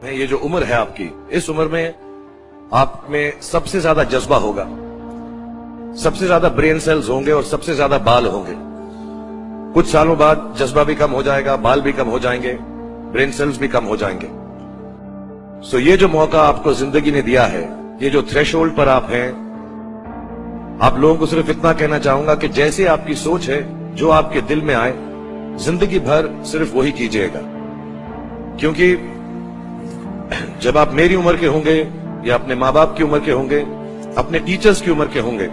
ये जो उम्र है आपकी, इस उम्र में आप में सबसे ज्यादा जज्बा होगा, सबसे ज्यादा ब्रेन सेल्स होंगे और सबसे ज्यादा बाल होंगे। कुछ सालों बाद जज्बा भी कम हो जाएगा, बाल भी कम हो जाएंगे, ब्रेन सेल्स भी कम हो जाएंगे। सो ये जो मौका आपको जिंदगी ने दिया है, ये जो थ्रेशोल्ड पर आप हैं, आप लोगों को सिर्फ इतना कहना चाहूंगा कि जैसे आपकी सोच है, जो आपके दिल में आए, जिंदगी भर सिर्फ वही कीजिएगा। क्योंकि जब आप मेरी उम्र के होंगे या अपने माँ बाप की उम्र के होंगे, अपने टीचर्स की उम्र के होंगे,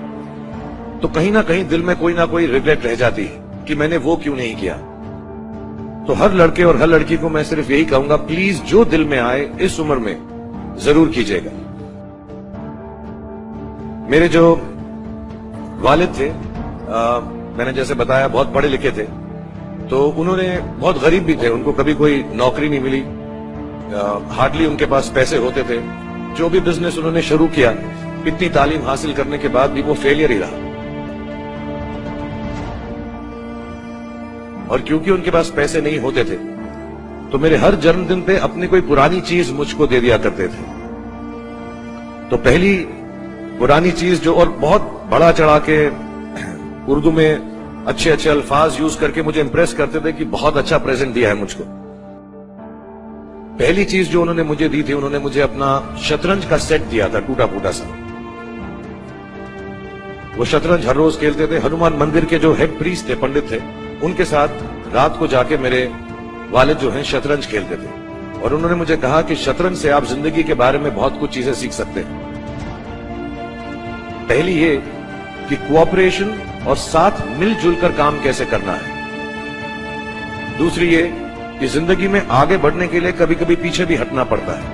तो कहीं ना कहीं दिल में कोई ना कोई रिग्रेट रह जाती है कि मैंने वो क्यों नहीं किया। तो हर लड़के और हर लड़की को मैं सिर्फ यही कहूंगा, प्लीज जो दिल में आए इस उम्र में जरूर कीजिएगा। मेरे जो वालिद थे, मैंने जैसे बताया बहुत पढ़े लिखे थे, तो उन्होंने बहुत गरीब भी थे, उनको कभी कोई नौकरी नहीं मिली, हार्डली उनके पास पैसे होते थे। जो भी बिजनेस उन्होंने शुरू किया, इतनी तालीम हासिल करने के बाद भी वो फेलियर ही रहा। और क्योंकि उनके पास पैसे नहीं होते थे, तो मेरे हर जन्मदिन पे अपनी कोई पुरानी चीज मुझको दे दिया करते थे। तो पहली पुरानी चीज जो, और बहुत बड़ा चढ़ा के उर्दू में अच्छे अच्छे अल्फाज यूज करके मुझे इंप्रेस करते थे कि बहुत अच्छा प्रेजेंट दिया है मुझको। पहली चीज जो उन्होंने मुझे दी थी, उन्होंने मुझे अपना शतरंज का सेट दिया था, टूटा फूटा सा। वो शतरंज हर रोज खेलते थे। हनुमान मंदिर के जो हेड प्रीस्ट थे, पंडित थे, उनके साथ रात को जाके मेरे वालिद जो हैं शतरंज खेलते थे। और उन्होंने मुझे कहा कि शतरंज से आप जिंदगी के बारे में बहुत कुछ चीजें सीख सकते हैं। पहली ये कि कोऑपरेशन और साथ मिलजुल कर काम कैसे करना है। दूसरी ये कि जिंदगी में आगे बढ़ने के लिए कभी कभी पीछे भी हटना पड़ता है।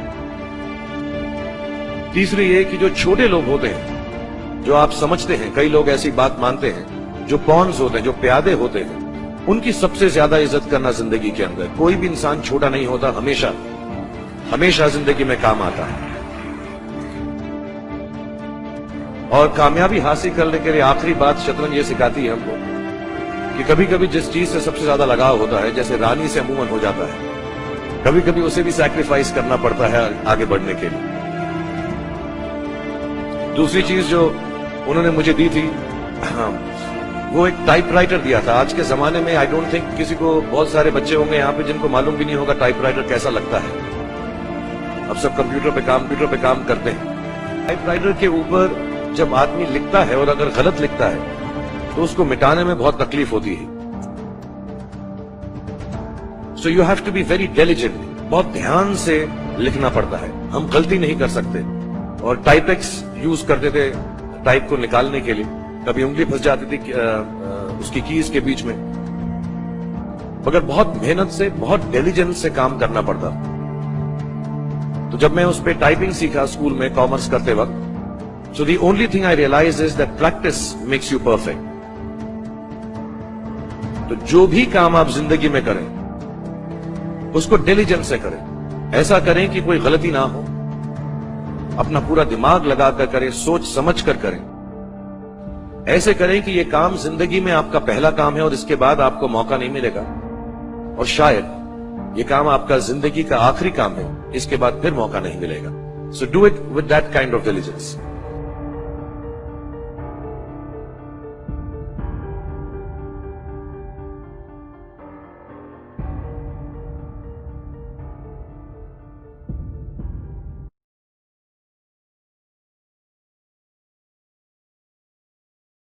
तीसरी ये कि जो छोटे लोग होते हैं, जो आप समझते हैं, कई लोग ऐसी बात मानते हैं, जो पॉन्स होते हैं, जो प्यादे होते हैं, उनकी सबसे ज्यादा इज्जत करना जिंदगी के अंदर। कोई भी इंसान छोटा नहीं होता, हमेशा हमेशा जिंदगी में काम आता है। और कामयाबी हासिल करने के लिए आखिरी बात शतरंज ये सिखाती है हमको कि कभी कभी जिस चीज से सबसे ज्यादा लगाव होता है, जैसे रानी से अमूमन हो जाता है, कभी कभी उसे भी सैक्रिफाइस करना पड़ता है आगे बढ़ने के लिए। दूसरी चीज जो उन्होंने मुझे दी थी, वो एक टाइपराइटर दिया था। आज के जमाने में आई डोंट थिंक किसी को, बहुत सारे बच्चे होंगे यहाँ पे जिनको मालूम भी नहीं होगा टाइपराइटर कैसा लगता है। अब सब कंप्यूटर पे काम करते हैं। टाइपराइटर के ऊपर जब आदमी लिखता है और अगर गलत लिखता है तो उसको मिटाने में बहुत तकलीफ होती है। So you have to be very diligent, बहुत ध्यान से लिखना पड़ता है। हम गलती नहीं कर सकते। और टाइपेक्स यूज करते थे टाइप को निकालने के लिए, कभी उंगली फंस जाती थी उसकी कीज के बीच में, मगर बहुत मेहनत से, बहुत डिलिजेंस से काम करना पड़ता। तो जब मैं उस पर टाइपिंग सीखा स्कूल में कॉमर्स करते वक्त, so the only thing I realize is that practice makes you perfect. तो जो भी काम आप जिंदगी में करें, उसको डिलिजेंस से करें। ऐसा करें कि कोई गलती ना हो, अपना पूरा दिमाग लगाकर करें, सोच समझ कर करें। ऐसे करें कि ये काम जिंदगी में आपका पहला काम है और इसके बाद आपको मौका नहीं मिलेगा, और शायद ये काम आपका जिंदगी का आखिरी काम है, इसके बाद फिर मौका नहीं मिलेगा। So do it with that kind of diligence.